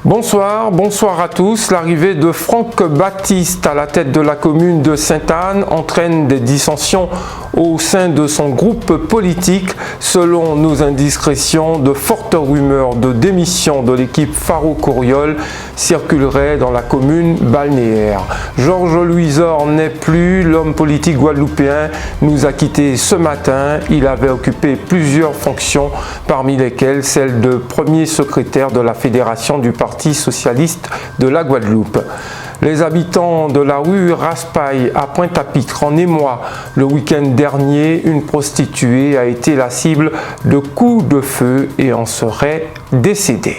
Bonsoir à tous. L'arrivée de Franck Baptiste à la tête de la commune de Sainte-Anne entraîne des dissensions au sein de son groupe politique. Selon nos indiscrétions, de fortes rumeurs de démission de l'équipe Faro-Courriol circuleraient dans la commune balnéaire. Georges Louisor n'est plus. L'homme politique guadeloupéen nous a quittés ce matin. Il avait occupé plusieurs fonctions, parmi lesquelles celle de premier secrétaire de la fédération du Parti socialiste de la Guadeloupe. Les habitants de la rue Raspail à Pointe-à-Pitre en émoi. Le week-end dernier, une prostituée a été la cible de coups de feu et en serait décédée.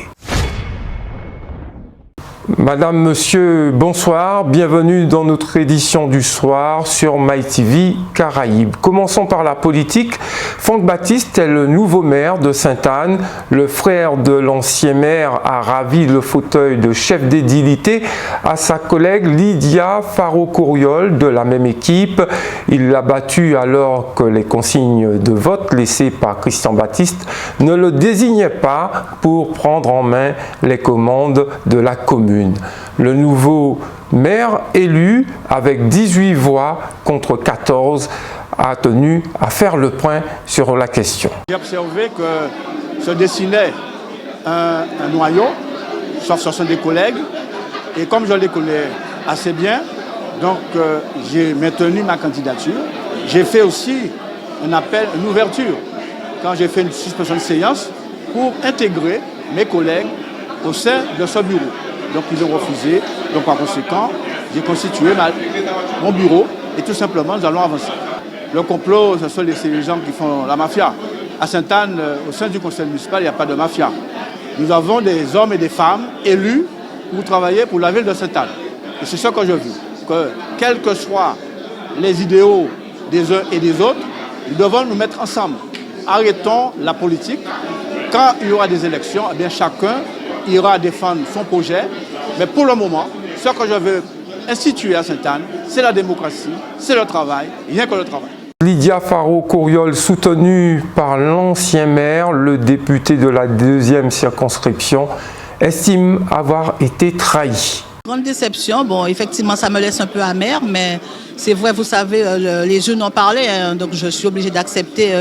Madame, monsieur, bonsoir, bienvenue dans notre édition du soir sur MyTV Caraïbes. Commençons par la politique. Franck Baptiste est le nouveau maire de Sainte-Anne. Le frère de l'ancien maire a ravi le fauteuil de chef d'édilité à sa collègue Lydia Faro-Courriol de la même équipe. Il l'a battu alors que les consignes de vote laissées par Christian Baptiste ne le désignaient pas pour prendre en main les commandes de la commune. Le nouveau maire élu avec 18 voix contre 14 a tenu à faire le point sur la question. J'ai observé que se dessinait un noyau, sauf ce sont des collègues, et comme je les connais assez bien, donc j'ai maintenu ma candidature. J'ai fait aussi un appel, une ouverture, quand j'ai fait une suspension de séance pour intégrer mes collègues au sein de ce bureau. Donc ils ont refusé, donc par conséquent, j'ai constitué mon bureau et tout simplement nous allons avancer. Le complot, ce sont les gens qui font la mafia. À Sainte-Anne, au sein du conseil municipal, il n'y a pas de mafia. Nous avons des hommes et des femmes élus pour travailler pour la ville de Sainte-Anne. Et c'est ce que je veux, que quels que soient les idéaux des uns et des autres, nous devons nous mettre ensemble. Arrêtons la politique. Quand il y aura des élections, eh bien chacun ira défendre son projet. Mais pour le moment, ce que je veux instituer à Sainte-Anne, c'est la démocratie, c'est le travail, rien que le travail. Lydia Faro-Courriol, soutenue par l'ancien maire, le député de la 2e circonscription, estime avoir été trahi. Grande déception, bon effectivement ça me laisse un peu amer, mais c'est vrai, vous savez, les jeunes en parlaient, hein, donc je suis obligée d'accepter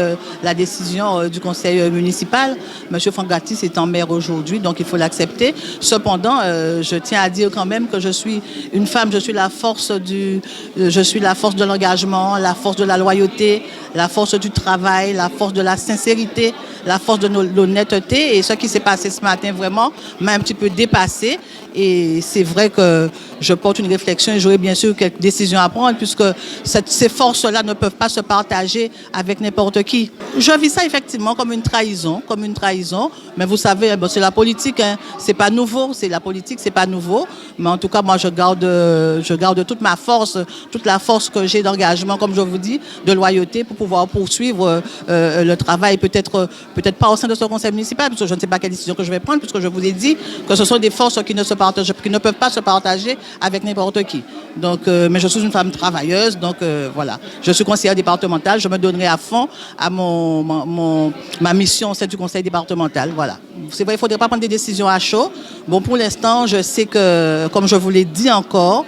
la décision du conseil municipal. Monsieur Franck Baptiste est en maire aujourd'hui, donc il faut l'accepter. Cependant, je tiens à dire quand même que je suis une femme, je suis la force de l'engagement, la force de la loyauté, la force du travail, la force de la sincérité, la force de l'honnêteté. Et ce qui s'est passé ce matin vraiment m'a un petit peu dépassée. Et c'est vrai que je porte une réflexion et j'aurai bien sûr quelques décisions à prendre puisque ces forces-là ne peuvent pas se partager avec n'importe qui. Je vis ça effectivement comme une trahison, mais vous savez, bon, c'est la politique, hein, c'est pas nouveau, c'est la politique, c'est pas nouveau, mais en tout cas, moi, je garde toute ma force, toute la force que j'ai d'engagement, comme je vous dis, de loyauté pour pouvoir poursuivre le travail, peut-être pas au sein de ce conseil municipal, parce que je ne sais pas quelle décision que je vais prendre, puisque je vous ai dit que ce sont des forces qui ne peuvent pas se partager avec n'importe qui. Donc, mais je suis une femme travailleuse, donc voilà. Je suis conseillère départementale, je me donnerai à fond à ma mission au sein du conseil départemental. Voilà. C'est vrai, il ne faudrait pas prendre des décisions à chaud. Bon, pour l'instant, je sais que, comme je vous l'ai dit encore,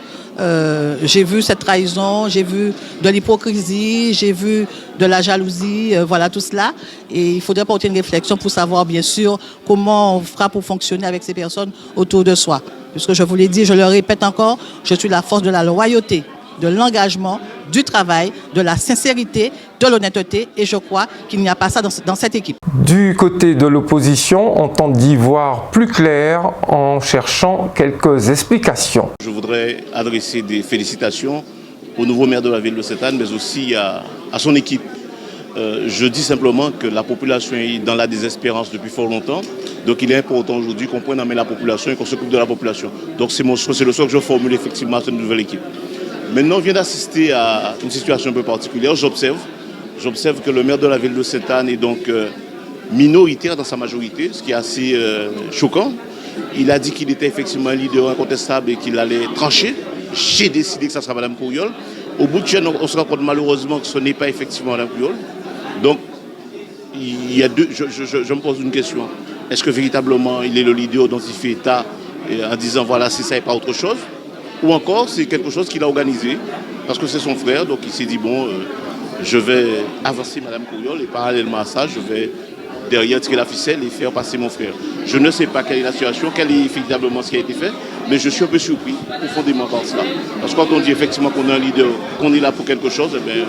j'ai vu cette trahison, j'ai vu de l'hypocrisie, j'ai vu de la jalousie, voilà tout cela. Et il faudrait porter une réflexion pour savoir, bien sûr, comment on fera pour fonctionner avec ces personnes autour de soi. Puisque je vous l'ai dit, je le répète encore, je suis la force de la loyauté, de l'engagement, du travail, de la sincérité, de l'honnêteté, et je crois qu'il n'y a pas ça dans cette équipe. Du côté de l'opposition, on tente d'y voir plus clair en cherchant quelques explications. Je voudrais adresser des félicitations au nouveau maire de la ville de Sainte-Anne, mais aussi à son équipe. Je dis simplement que la population est dans la désespérance depuis fort longtemps, donc il est important aujourd'hui qu'on prenne en main la population et qu'on s'occupe de la population. Donc c'est le choix que je formule effectivement à cette nouvelle équipe. Maintenant, on vient d'assister à une situation un peu particulière. J'observe que le maire de la ville de Sainte-Anne est donc minoritaire dans sa majorité, ce qui est assez choquant. Il a dit qu'il était effectivement un leader incontestable et qu'il allait trancher. J'ai décidé que ça sera Mme Courriol. Au bout de chaîne, on se rend compte malheureusement que ce n'est pas effectivement Mme Courriol. Donc, il y a je me pose une question. Est-ce que véritablement il est le leader dont il fait état en disant voilà, c'est ça et pas autre chose. Ou encore, c'est quelque chose qu'il a organisé, parce que c'est son frère, donc il s'est dit bon, je vais avancer Madame Couriol et parallèlement à ça, je vais derrière tirer la ficelle et faire passer mon frère. Je ne sais pas quelle est la situation, quel est effectivement ce qui a été fait, mais je suis un peu surpris profondément par cela. Parce que quand on dit effectivement qu'on est un leader, qu'on est là pour quelque chose, eh bien,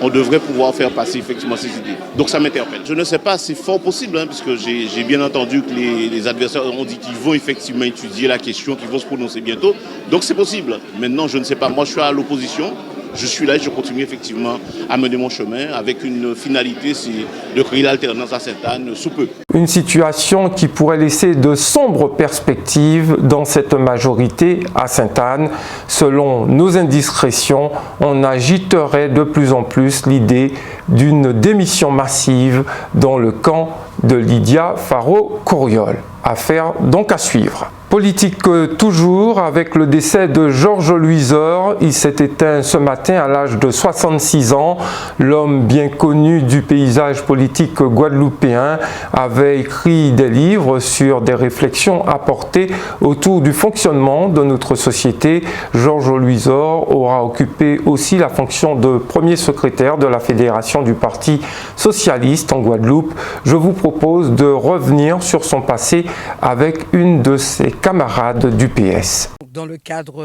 on devrait pouvoir faire passer effectivement ces idées. Donc ça m'interpelle. Je ne sais pas, c'est fort possible, puisque j'ai bien entendu que les adversaires ont dit qu'ils vont effectivement étudier la question, qu'ils vont se prononcer bientôt. Donc c'est possible. Maintenant, je ne sais pas. Moi, je suis à l'opposition. Je suis là et je continue effectivement à mener mon chemin avec une finalité, c'est de créer l'alternance à Sainte-Anne sous peu. Une situation qui pourrait laisser de sombres perspectives dans cette majorité à Sainte-Anne. Selon nos indiscrétions, on agiterait de plus en plus l'idée d'une démission massive dans le camp de Lydia Faro-Couriol. Affaire donc à suivre. Politique toujours, avec le décès de Georges Luisor. Il s'est éteint ce matin à l'âge de 66 ans. L'homme bien connu du paysage politique guadeloupéen avait écrit des livres sur des réflexions apportées autour du fonctionnement de notre société. Georges Luisor aura occupé aussi la fonction de premier secrétaire de la fédération du Parti socialiste en Guadeloupe. Je vous propose de revenir sur son passé avec une de ses camarades du PS. Dans le cadre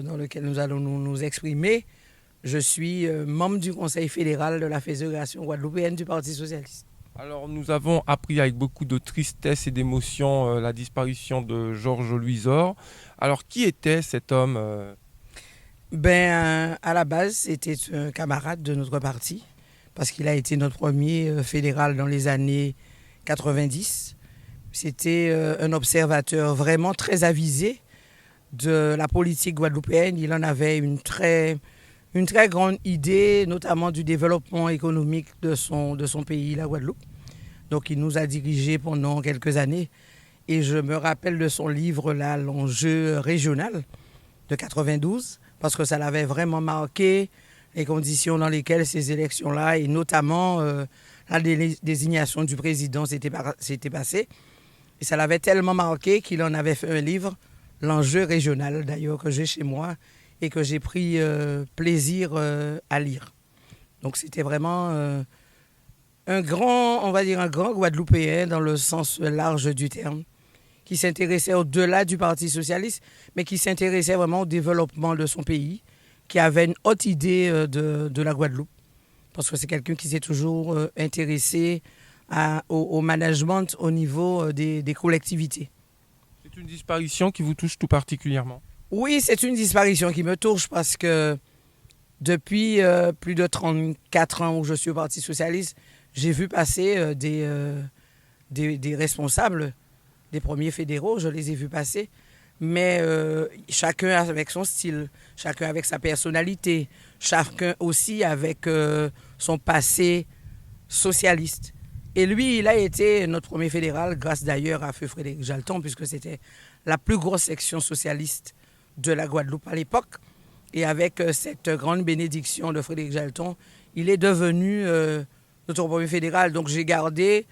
dans lequel nous allons nous exprimer, je suis membre du Conseil fédéral de la Fédération guadeloupéenne du Parti socialiste. Alors nous avons appris avec beaucoup de tristesse et d'émotion la disparition de Georges Luisor. Alors qui était cet homme À la base, c'était un camarade de notre parti, parce qu'il a été notre premier fédéral dans les années 90. C'était un observateur vraiment très avisé de la politique guadeloupéenne. Il en avait une très grande idée, notamment du développement économique de son pays, la Guadeloupe. Donc il nous a dirigés pendant quelques années. Et je me rappelle de son livre, là, L'enjeu régional, de 92, parce que ça l'avait vraiment marqué, les conditions dans lesquelles ces élections-là, et notamment la désignation du président s'était passée. Et ça l'avait tellement marqué qu'il en avait fait un livre, L'enjeu régional, d'ailleurs, que j'ai chez moi et que j'ai pris plaisir à lire. Donc c'était vraiment un grand Guadeloupéen dans le sens large du terme, qui s'intéressait au-delà du Parti socialiste, mais qui s'intéressait vraiment au développement de son pays, qui avait une haute idée de la Guadeloupe, parce que c'est quelqu'un qui s'est toujours intéressé au management au niveau des collectivités. C'est une disparition qui vous touche tout particulièrement? Oui, c'est une disparition qui me touche parce que depuis plus de 34 ans où je suis au Parti socialiste, j'ai vu passer des responsables, des premiers fédéraux, je les ai vus passer, mais chacun avec son style, chacun avec sa personnalité, chacun aussi avec son passé socialiste. Et lui, il a été notre premier fédéral, grâce d'ailleurs à Feu Frédéric Jalton, puisque c'était la plus grosse section socialiste de la Guadeloupe à l'époque. Et avec cette grande bénédiction de Frédéric Jalton, il est devenu notre premier fédéral. Donc j'ai gardé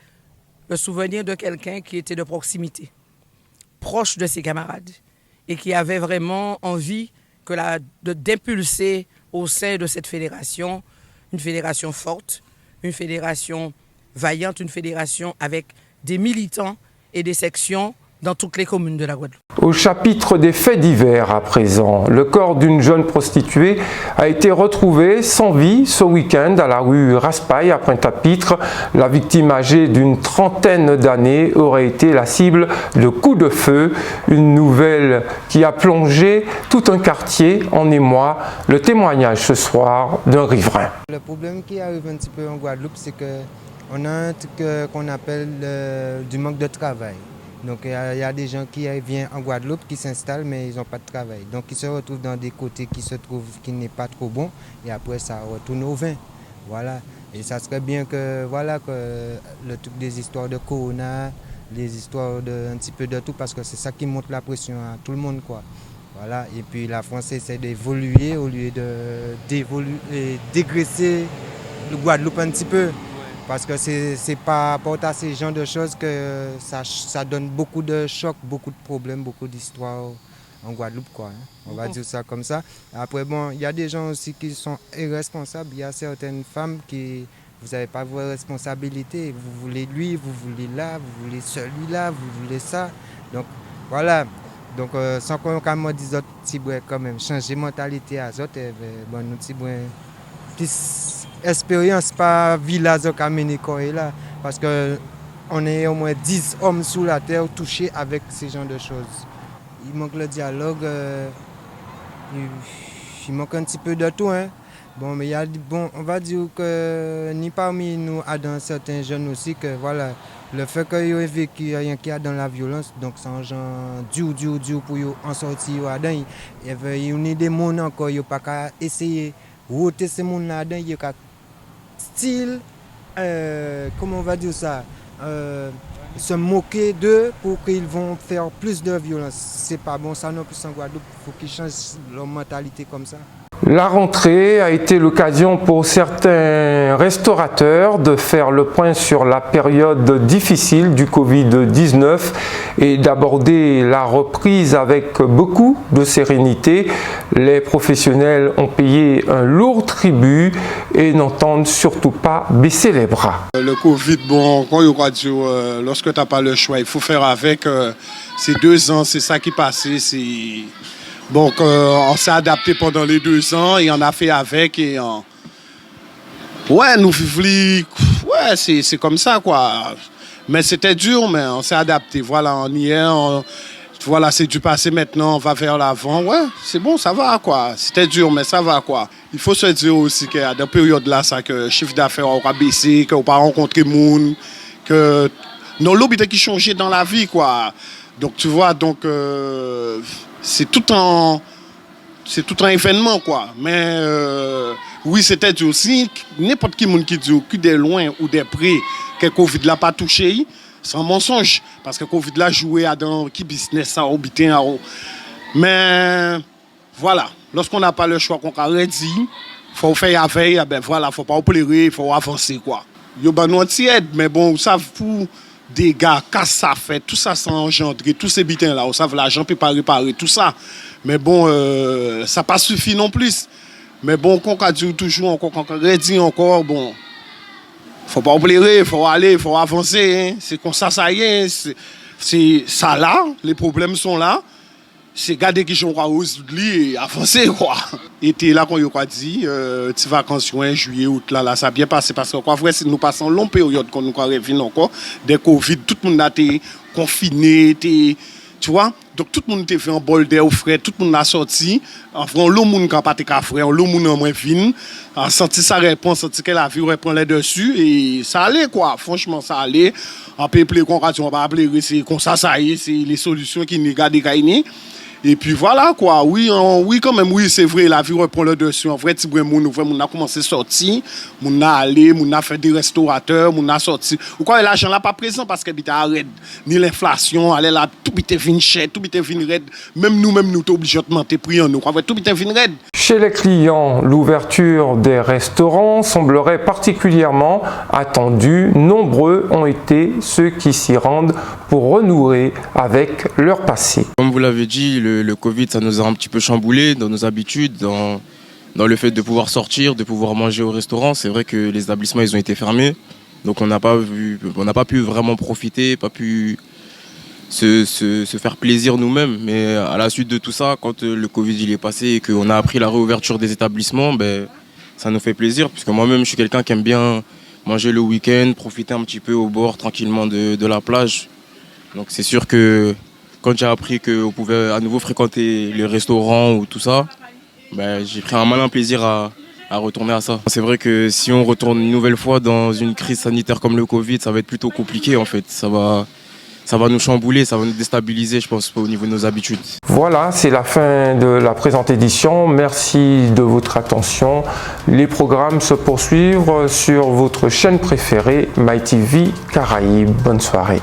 le souvenir de quelqu'un qui était de proximité, proche de ses camarades, et qui avait vraiment envie d'impulser au sein de cette fédération, une fédération forte, une fédération vaillante, une fédération avec des militants et des sections dans toutes les communes de la Guadeloupe. Au chapitre des faits divers à présent, le corps d'une jeune prostituée a été retrouvé sans vie ce week-end à la rue Raspail à Pointe-à-Pitre. La victime âgée d'une trentaine d'années aurait été la cible de coups de feu, une nouvelle qui a plongé tout un quartier en émoi. Le témoignage ce soir d'un riverain. Le problème qui arrive un petit peu en Guadeloupe, c'est qu'on a un truc qu'on appelle du manque de travail. Donc il y a des gens qui viennent en Guadeloupe, qui s'installent, mais ils n'ont pas de travail. Donc ils se retrouvent dans des côtés qui n'est pas trop bon, et après ça retourne au vin. Voilà. Et ça serait bien que le truc des histoires de corona, les histoires un petit peu de tout, parce que c'est ça qui monte la pression à tout le monde, quoi. Voilà. Et puis la France essaie d'évoluer au lieu de dégraisser le Guadeloupe un petit peu. Parce que c'est par rapport à ces genres de choses que ça donne beaucoup de chocs, beaucoup de problèmes, beaucoup d'histoires en Guadeloupe, quoi. On va dire ça comme ça. Après, bon, il y a des gens aussi qui sont irresponsables. Il y a certaines femmes qui, vous n'avez pas vos responsabilités. Vous voulez lui, vous voulez là, vous voulez celui-là, vous voulez ça. Donc, voilà. Donc, sans qu'on me dise quand même, changer mentalité à autres, bon, nous plus expérience par village au là. Parce qu'on est au moins 10 hommes sous la terre touchés avec ce genre de choses. Il manque le dialogue, il manque un petit peu de tout. Hein. Bon, mais on va dire que ni parmi nous, à dans certains jeunes aussi, que voilà, le fait qu'il y ait vécu rien qui a dans la violence, donc c'est un genre dur pour en sortir là-dedans. Il y a des gens encore, il n'y a pas qu'à essayer de ôter ces gens là-dedans, il y a qu'à style, comment on va dire ça, se moquer d'eux pour qu'ils vont faire plus de violence. C'est pas bon ça non plus en Guadeloupe, il faut qu'ils changent leur mentalité comme ça. La rentrée a été l'occasion pour certains restaurateurs de faire le point sur la période difficile du Covid-19 et d'aborder la reprise avec beaucoup de sérénité. Les professionnels ont payé un lourd tribut et n'entendent surtout pas baisser les bras. Le Covid, bon, lorsque tu n'as pas le choix, il faut faire avec. Ces 2 ans, c'est ça qui passait. Donc, on s'est adapté pendant les 2 ans et on a fait avec. Et ouais, nous vivons, ouais, c'est comme ça, quoi. Mais c'était dur, mais on s'est adapté. Voilà, on y est. Voilà, c'est du passé maintenant, on va vers l'avant. Ouais, c'est bon, ça va, quoi. C'était dur, mais ça va, quoi. Il faut se dire aussi qu'il y a des périodes là, ça, que le chiffre d'affaires aura baissé, qu'on n'a pas rencontré monde, que nos lobbies qui changé dans la vie, quoi. Donc, tu vois, c'est tout un événement, quoi. Mais oui, c'était dur aussi. N'importe qui qui dit que de loin ou de près que Covid l'a pas touché, c'est un mensonge. Parce que Covid l'a joué dans qui business ça, au bitin. Mais voilà, lorsqu'on n'a pas le choix, qu'on a dit, il faut faire avec, ben voilà, faut pas pleurer, il faut avancer, quoi. Il y a une aide, mais bon, vous savez, pour des gars, casse ça fait, tout ça s'est engendré, tous ces bitins là, vous savez, l'argent peut pas réparer tout ça. Mais bon, ça pas suffit non plus. Mais bon, qu'on a dit toujours encore, qu'on a dit encore, bon, faut pas oublier, il faut aller, il faut avancer. Hein. C'est comme ça, ça y est. C'est ça là, les problèmes sont là. C'est garder qui sont et avancer, quoi. Et là, qu'on a dit, petites vacances, juin, juillet, août, là, ça a bien passé. Parce que, quoi, vrai, nous passons une longue période qu'on nous revient encore. Des Covid, tout le monde a été confiné, tu vois. Donc, tout le monde était fait en bol d'air au frais, tout le monde a sorti. Enfin, l'eau monde qui n'a pas été frais, l'eau monde en moins fine. A senti sa réponse, senti que la vie reprend les dessus. Et ça allait, quoi. Franchement, ça allait. On peut appeler qu'on va appeler, c'est comme ça, ça y est, c'est les solutions qui nous gardent gagner. Et puis voilà, quoi. Oui, quand même, oui, c'est vrai, la vie reprend le dessus. En vrai, on a commencé à sortir, on a allé, on a fait des restaurateurs, on a sorti. Ou quoi, l'argent là pas présent parce que arrête ni l'inflation, allez là, tout était venu cher, tout était venu raide. Même nous t'es obligé de monter prix en nous. Tout était venu raide. Chez les clients, l'ouverture des restaurants semblerait particulièrement attendue. Nombreux ont été ceux qui s'y rendent pour renouer avec leur passé. Comme vous l'avez dit, le Covid, ça nous a un petit peu chamboulé dans nos habitudes, dans le fait de pouvoir sortir, de pouvoir manger au restaurant. C'est vrai que les établissements, ils ont été fermés. Donc on n'a pas pu vraiment profiter, pas pu se faire plaisir nous-mêmes. Mais à la suite de tout ça, quand le Covid il est passé et qu'on a appris la réouverture des établissements, ben, ça nous fait plaisir. Puisque moi-même, je suis quelqu'un qui aime bien manger le week-end, profiter un petit peu au bord tranquillement de la plage. Donc c'est sûr que quand j'ai appris qu'on pouvait à nouveau fréquenter les restaurants ou tout ça, ben, j'ai pris un malin plaisir à retourner à ça. C'est vrai que si on retourne une nouvelle fois dans une crise sanitaire comme le Covid, ça va être plutôt compliqué en fait. Ça va nous chambouler, ça va nous déstabiliser, je pense, au niveau de nos habitudes. Voilà, c'est la fin de la présente édition. Merci de votre attention. Les programmes se poursuivent sur votre chaîne préférée, MyTV Caraïbes. Bonne soirée.